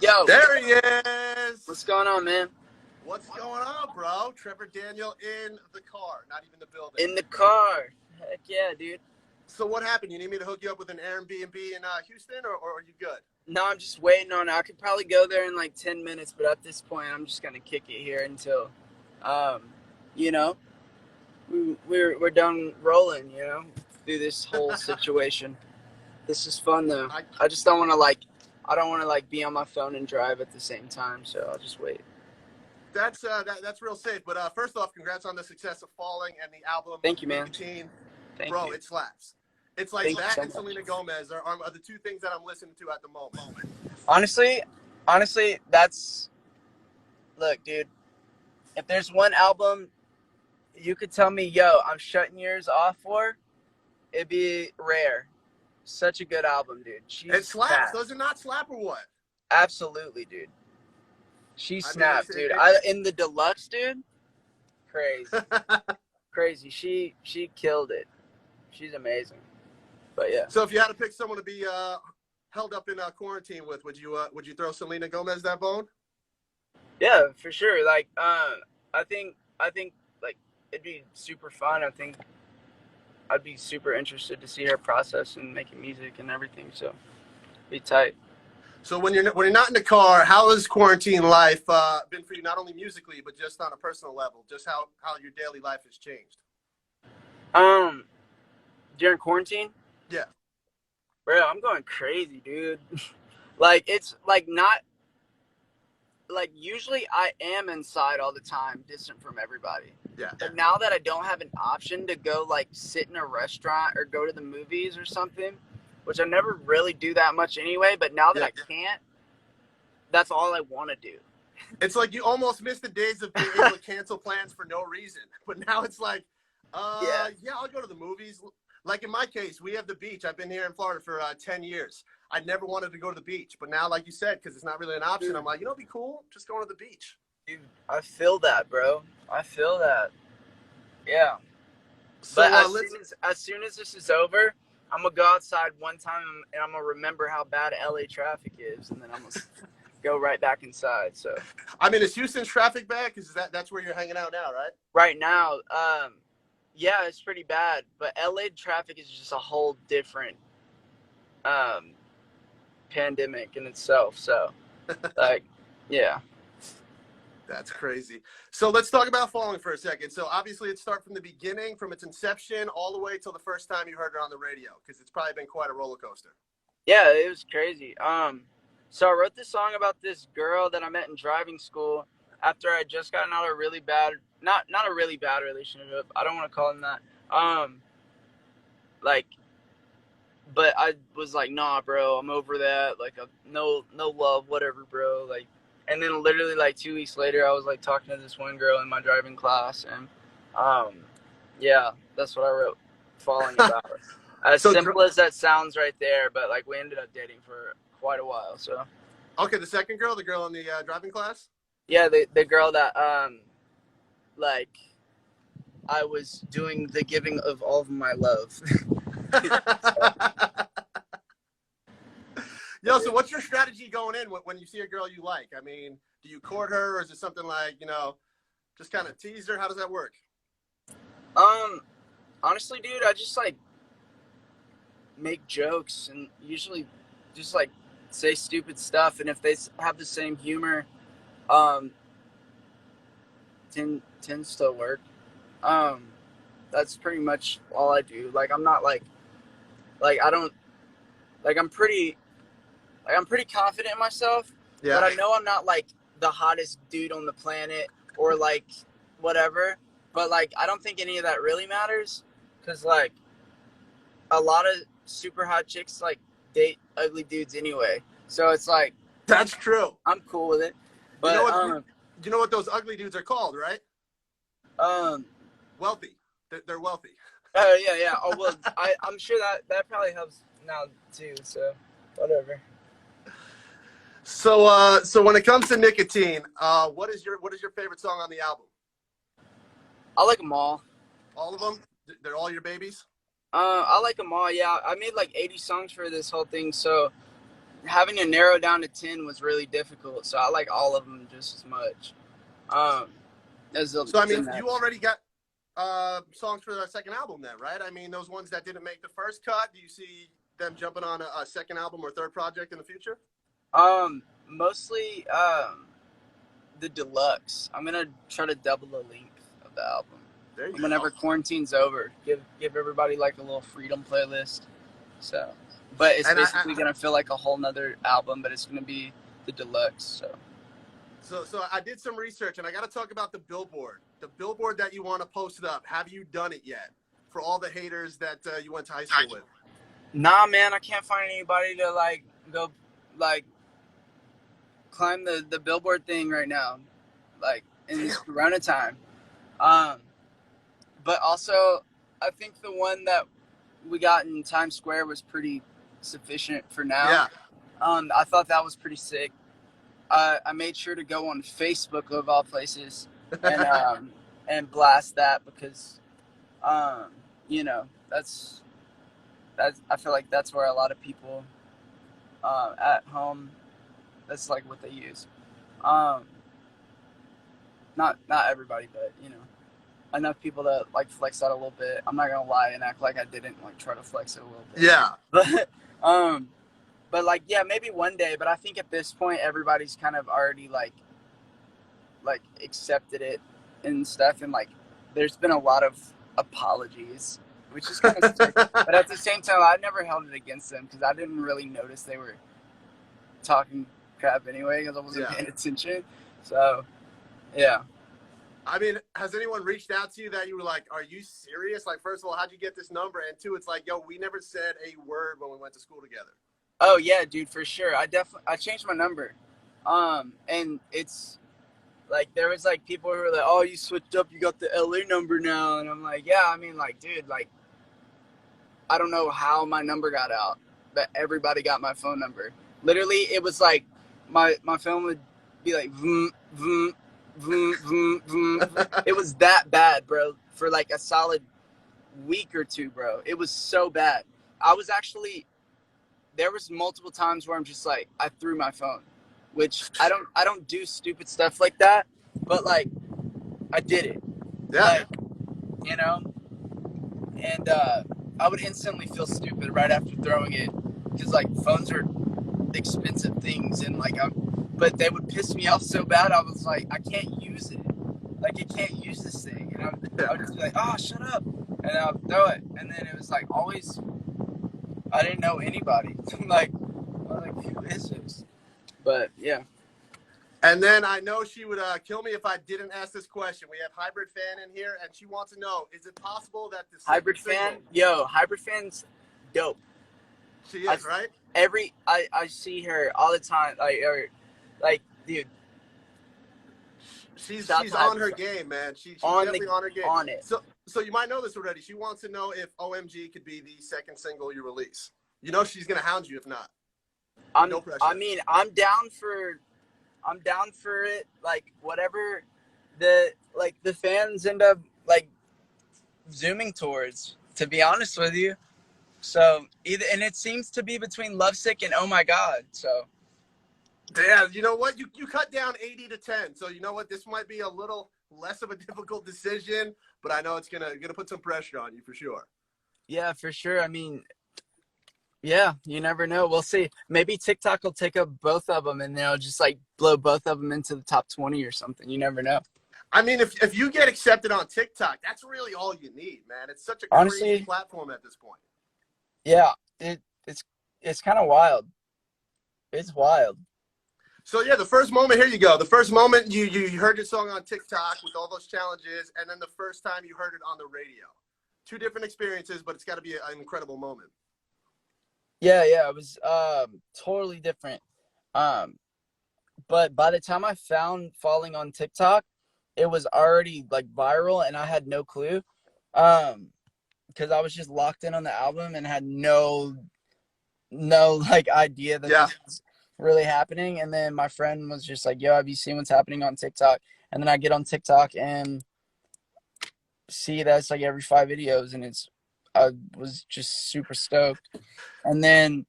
Yo, There he is. what's going on, man? What's going on, bro? Trevor Daniel in the car, not even the building. In the car. Heck yeah, dude. So what happened? You need me to hook you up with an Airbnb in Houston, or are you good? No, I'm just waiting on it. I could probably go there in like 10 minutes, but at this point, I'm just going to kick it here until, you know, we're done rolling, through this whole situation. This is fun, though. I just don't want to, I don't want to, be on my phone and drive at the same time, so I'll just wait. That's real safe. But first off, congrats on the success of Falling and the album. Thank you, man. Nicotine. Thank Bro, you. It slaps. It's like Thank that so and Selena Gomez are the two things that I'm listening to at the moment. Honestly, look, dude, if there's one album you could tell me, yo, I'm shutting yours off for, it'd be Rare. Such a good album, dude. It slaps. Fast. Does it not slap or what? Absolutely, dude. She snapped, dude. In the deluxe, dude. Crazy. Crazy. She killed it. She's amazing. But yeah. So if you had to pick someone to be held up in quarantine with, would you throw Selena Gomez that bone? Yeah, for sure. I think it'd be super fun. I think I'd be super interested to see her process and making music and everything. So be tight. So when you're not in the car, how has quarantine life been for you? Not only musically, but just on a personal level. Just how your daily life has changed. During quarantine. Yeah. Bro, I'm going crazy, dude. It's not. Usually I am inside all the time, distant from everybody. Yeah. But now that I don't have an option to go sit in a restaurant or go to the movies or something, which I never really do that much anyway, but now that I can't, that's all I want to do. It's like you almost miss the days of being able to cancel plans for no reason. But now it's like, I'll go to the movies. Like in my case, we have the beach. I've been here in Florida for 10 years. I never wanted to go to the beach. But now, like you said, because it's not really an option, I'm like, it'd be cool. Just going to the beach. Dude, I feel that, bro. I feel that. Yeah. So, but as soon as this is over, I'm going to go outside one time and I'm going to remember how bad LA traffic is. And then I'm going to go right back inside. So, I mean, is Houston's traffic bad? Because that's where you're hanging out now, right? Right now, yeah, it's pretty bad. But LA traffic is just a whole different pandemic in itself. So, yeah. That's crazy. So let's talk about Falling for a second. So obviously it started from the beginning, from its inception, all the way till the first time you heard it on the radio, because it's probably been quite a roller coaster. Yeah, it was crazy. So I wrote this song about this girl that I met in driving school after I just gotten out of a really bad, not a really bad relationship. I don't want to call them that. But I was like, nah, bro, I'm over that. No love, whatever, bro. And then literally 2 weeks later, I was talking to this one girl in my driving class, and yeah, that's what I wrote Falling about. As simple as that sounds right there, but we ended up dating for quite a while. So okay, the second girl, the girl in the driving class? Yeah, the girl that I was doing the giving of all of my love. Yo, so what's your strategy going in when you see a girl you like? I mean, do you court her, or is it something just kind of tease her? How does that work? Honestly, dude, I just make jokes and usually just say stupid stuff, and if they have the same humor, tends to work. That's pretty much all I do. I'm not I don't I'm pretty confident in myself, but I know I'm not the hottest dude on the planet or whatever. But I don't think any of that really matters, because a lot of super hot chicks date ugly dudes anyway. So it's that's true. I'm cool with it. But you know what those ugly dudes are called, right? Wealthy. They're wealthy. Oh yeah. Oh well, I'm sure that probably helps now too. So whatever. So when it comes to Nicotine, what is your favorite song on the album? I like them all. All of them? They're all your babies? I like them all. Yeah, I made 80 songs for this whole thing, so having to narrow down to 10 was really difficult. So I like all of them just as much. Um, as So I the mean, you next. already got songs for the second album then, right? I mean, those ones that didn't make the first cut, do you see them jumping on a second album or third project in the future? Mostly the deluxe. I'm gonna try to double the length of the album. There you Whenever go. quarantine's over, give everybody like a little freedom playlist. So, but it's And basically gonna feel like a whole nother album, but it's gonna be the deluxe. so I did some research, and I got to talk about the billboard that you want to post it up. Have you done it yet? For all the haters that you went to high school with. Nah, man, I can't find anybody to like go like climb the billboard thing right now, like in this Corona time. Um, but also, I think the one that we got in Times Square was pretty sufficient for now. Yeah. I thought that was pretty sick. I made sure to go on Facebook of all places and blast that because um, you know that's I feel like that's where a lot of people at home, that's like what they use. Um, not everybody, but enough people to like flex that a little bit. I'm not gonna lie and act like I didn't like try to flex it a little bit. Yeah. But but like yeah, maybe one day. But I think at this point everybody's kind of already like accepted it and stuff, and like there's been a lot of apologies, which is kind of sick. But at the same time, I never held it against them because I didn't really notice they were talking crap anyway because I wasn't Yeah. paying attention. So yeah. I mean, has anyone reached out to you that you were like, are you serious? Like, first of all, how'd you get this number? And two, it's like, yo, we never said a word when we went to school together. Oh yeah, dude, for sure. I changed my number. And it's like there was like people who were like, "Oh, you switched up. You got the LA number now." And I'm like, "Yeah, I mean, like, dude, like, I don't know how my number got out, but everybody got my phone number. Literally, it was like my phone would be like, vroom, vroom, vroom, vroom, vroom. It was that bad, bro. For like a solid week or two, bro. It was so bad. I was actually there was multiple times where I'm just like I threw my phone, which I don't do stupid stuff like that, but like I did it, Yeah. like you know, and I would instantly feel stupid right after throwing it because like phones are expensive things and like but they would piss me off so bad I was like I can't use it, like I can't use this thing, and I would just be like, oh shut up, and I would throw it, and then it was like always I didn't know anybody. Like I was like, who is this? But yeah. And then I know she would kill me if I didn't ask this question. We have Hybrid Fan in here, and she wants to know, is it possible that the Hybrid second fan, single, yo, Hybrid fan's dope. she is, right? I see her all the time, like dude, shout She's to on Hybrid her fan. game, man. She's On definitely on her game. on it. So you might know this already. She wants to know if OMG could be the second single you release. You know she's gonna hound you if not. No pressure. I mean, I'm down for it. Like whatever the fans end up like zooming towards. To be honest with you, so either and it seems to be between Lovesick and Oh My God. So Yeah, you know what? You cut down 80 to 10. So you know what? This might be a little less of a difficult decision, but I know it's gonna put some pressure on you for sure. yeah, for sure. I mean, yeah, you never know. We'll see. Maybe TikTok will take up both of them and they'll just like blow both of them into the top 20 or something. You never know. I mean, if you get accepted on TikTok, that's really all you need, man. It's such a crazy Honestly, platform at this point. yeah, it's kind of wild. It's wild. So yeah, the first moment, here you go. The first moment you heard your song on TikTok with all those challenges, and then the first time you heard it on the radio. Two different experiences, but it's got to be an incredible moment. Yeah, it was totally different. Um, but by the time I found Falling on TikTok, it was already like viral and I had no clue. Because I was just locked in on the album and had no like idea that Yeah. this was really happening. And then my friend was just like, yo, have you seen what's happening on TikTok? And then I get on TikTok and see that's like every 5 videos and I was just super stoked. And then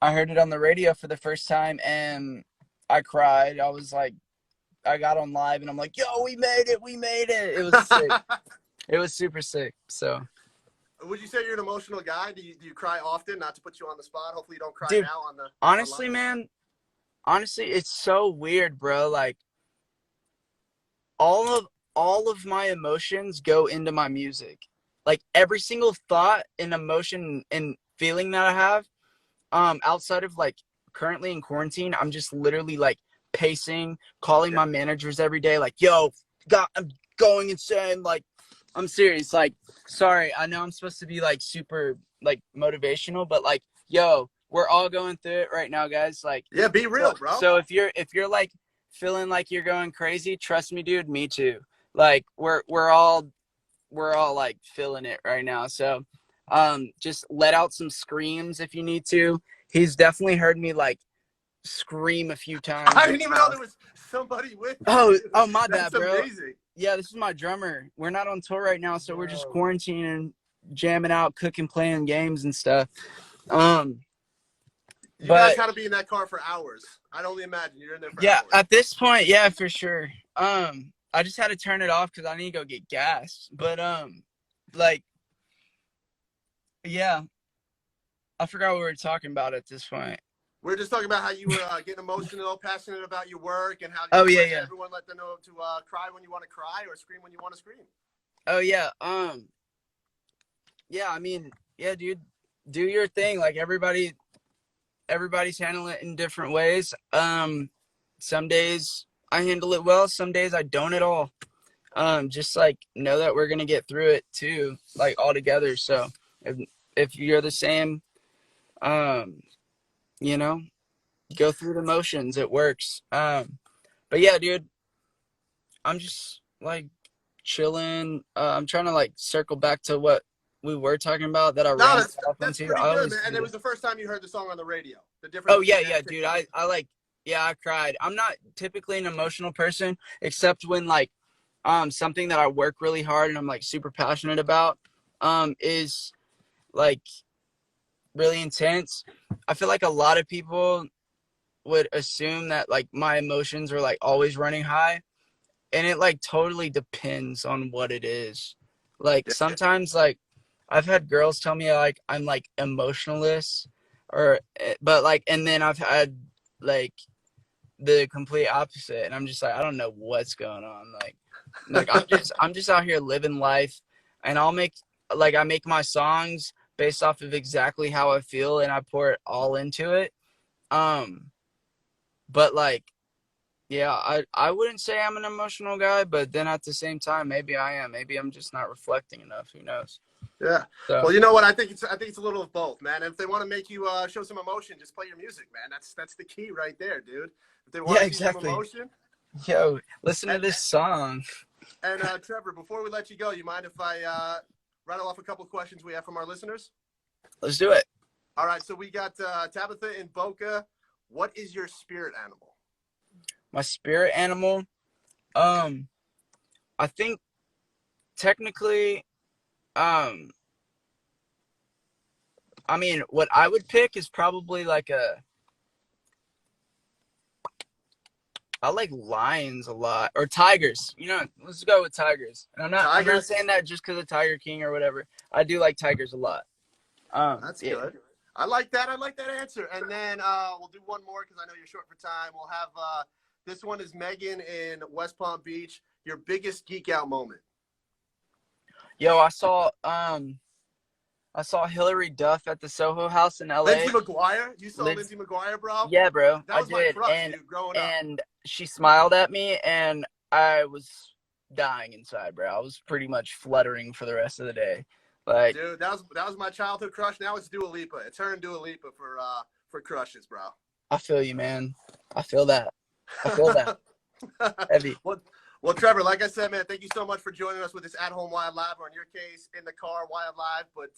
I heard it on the radio for the first time, and I cried. I was like, I got on live, and I'm like, yo, we made it, we made it. It was sick. It was super sick. So, Would you say you're an emotional guy? Do you cry often? Not to put you on the spot. Hopefully, you don't cry dude, now on the honestly, online. man, honestly, it's so weird, bro. Like all of all of my emotions go into my music. Like every single thought and emotion and feeling that I have, outside of like currently in quarantine, I'm just literally like pacing, calling Yeah. my managers every day, like, yo, God, I'm going insane. Like, I'm serious. Like, sorry, I know I'm supposed to be like super like motivational, but like, yo, we're all going through it right now, guys. Like, Yeah, be so, real, bro. so if you're like feeling like you're going crazy, trust me, dude, me too. Like, we're all like feeling it right now. So, just let out some screams if you need to. He's definitely heard me like scream a few times I in didn't the even know there house. was somebody with you, Oh, dude. oh, my That's bad, bro. amazing. Yeah, this is my drummer. We're not on tour right now, so we're just Bro. quarantining, jamming out, cooking, playing games and stuff. Um, You guys but got to be in that car for hours. I'd only imagine you're in there for yeah, hours. at this point, yeah, for sure. I just had to turn it off because I need to go get gas. But like, yeah, I forgot what we were talking about at this point. We're just talking about how you were getting emotional, passionate about your work, and how Oh you yeah, let yeah. everyone let them know to cry when you want to cry or scream when you want to scream. Oh yeah. Yeah, I mean, yeah, dude, do your thing. Like everybody's handling it in different ways. Some days I handle it well, some days I don't at all. Just like know that we're gonna get through it too, like all together. So if you're the same, um, you know, go through the motions. It works. But yeah, dude, I'm just like chilling. I'm trying to like circle back to what we were talking about that I No, ran off that's onto. pretty I good, always man. And do it that. was the first time you heard the song on the radio. The difference Oh yeah, between that yeah, and dude. TikTok. I like, yeah, I cried. I'm not typically an emotional person, except when like something that I work really hard and I'm like super passionate about is like really intense. I feel like a lot of people would assume that like my emotions are like always running high, and it like totally depends on what it is. Like Yeah. sometimes like I've had girls tell me like I'm like emotionless or but like, and then I've had like the complete opposite, and I'm just like, I don't know what's going on. Like I'm just out here living life, and I make my songs based off of exactly how I feel, and I pour it all into it. Um, but like, yeah, I wouldn't say I'm an emotional guy, but then at the same time, maybe I am. Maybe I'm just not reflecting enough. Who knows? Yeah. So Well, you know what? I think it's a little of both, man. If they want to make you show some emotion, just play your music, man. That's the key right there, dude. If they want yeah, to see some exactly. emotion, Yo, listen to and this song. Trevor, before we let you go, you mind if I rattle off a couple of questions we have from our listeners? Let's do it. All right. So we got Tabitha in Boca. What is your spirit animal? My spirit animal. Um, I think technically, um, I mean, what I would pick is probably like I like lions a lot or tigers. You know, let's go with tigers. And I'm not Tigers. saying that just because of Tiger King or whatever. I do like tigers a lot. That's Yeah. good. I like that. I like that answer. And then we'll do one more because I know you're short for time. We'll have this one is Megan in West Palm Beach. Your biggest geek out moment. Yo, I saw Hillary Duff at the Soho House in LA. Lindsay McGuire. You saw Lives, Lindsay McGuire, bro? yeah, bro, That I was my did, crush, and dude, growing up. and she smiled at me, and I was dying inside, bro. I was pretty much fluttering for the rest of the day. Like, Dude, that was my childhood crush. Now it's Dua Lipa. It's her and Dua Lipa for crushes, bro. I feel you, man. I feel that. I feel that heavy. well, well, Trevor, like I said, man, thank you so much for joining us with this at-home Wild Live, or in your case, in the car Wild Live. But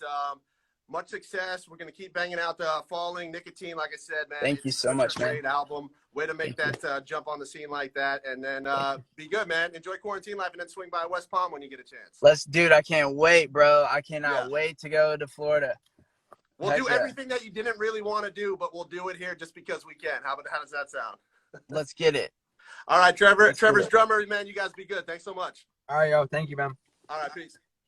much success. We're gonna keep banging out the Falling Nicotine. Like I said, man, Thank you it's so such a much, man. great album. Way to make Thank you. that jump on the scene like that, and then Thank you. be good, man. Enjoy quarantine life, and then swing by West Palm when you get a chance. Dude, I can't wait, bro. I Yeah. cannot wait to go to Florida. We'll Heck do yeah. everything that you didn't really want to do, but we'll do it here just because we can. How does that sound? Let's get it. All right, Trevor. Let's Trevor's drummer, man. You guys be good. Thanks so much. All right, yo. Thank you, man. All right, peace.